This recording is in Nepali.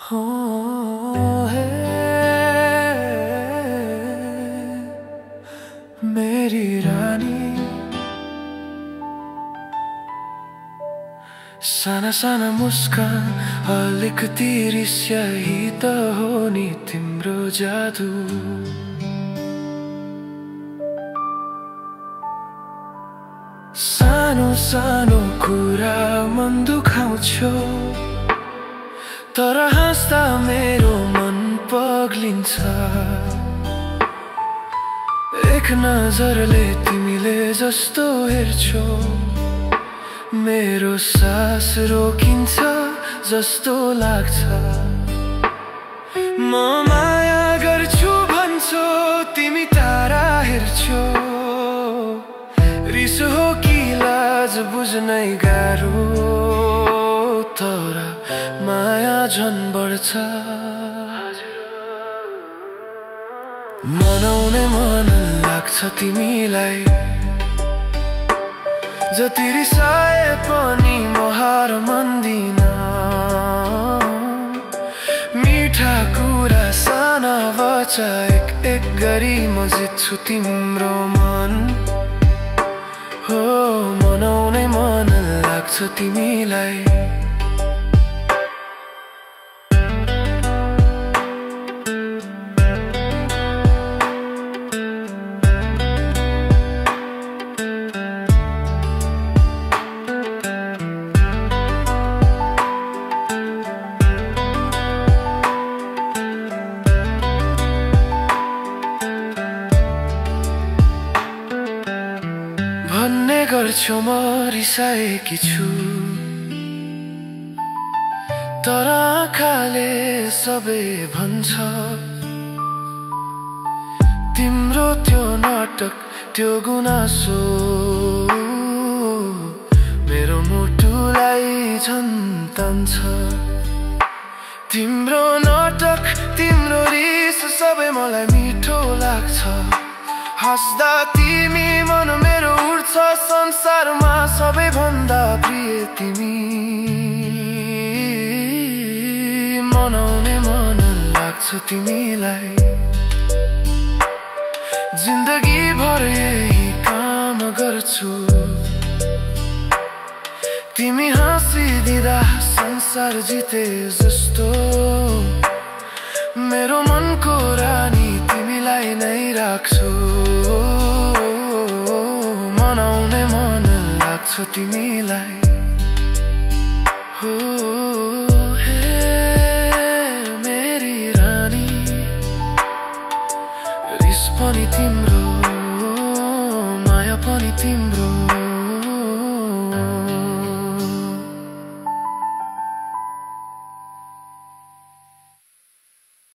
हो है मेरी रानी। साना साना मुस्कान अलिकति रिस यही त हो नि तिम्रो जादु। सानो सानो कुरा मन दुखाउँछौ, तर हाँस्दा मेरो मन पग्लिन्छ। एक नजरले तिमीले जस्तो हेर्छौ, मेरो सास रोकिन्छ जस्तो लाग्छ। म माया गर्छु भन्छौ, तिमी तारा हेर्छौ। रिस हो कि लाज बुझ्नै गाह्रो, तर माया झन बढ्छ। मनाउने मन लाग्छ तिमीलाई, जति रिसाए पनि म हार मान्दिन। मिठा कुरा साना वाचा एक एक गरी म जित्छु तिम्रो मन। हो मनाउने मन लाग्छ तिमीलाई। भन्ने गर्छु म रिसाएकी छु, तर आँखाले सबै भन्छ। तिम्रो त्यो नाटक त्यो गुनासो मेरो मुटुलाई झन् तान्छ। तिम्रो नाटक तिम्रो रिस सबै मलाई मिठो लाग्छ। हाँस्दा तिमी मन मेरो उड्छ, संसारमा सबैभन्दा प्रिय तिमी। मनाउने मन लाग्छ तिमीलाई, जिन्दगी भर यही काम गर्छु। तिमी हाँसिदिँदा संसार जिते जस्तो। मेरो मनको रानी तिमीलाई नै राख्छु। मनाउने मन लाग्छ तिमीलाई। हो हे मेरी रानी, रिस पनि तिम्रो, माया पनि तिम्रो।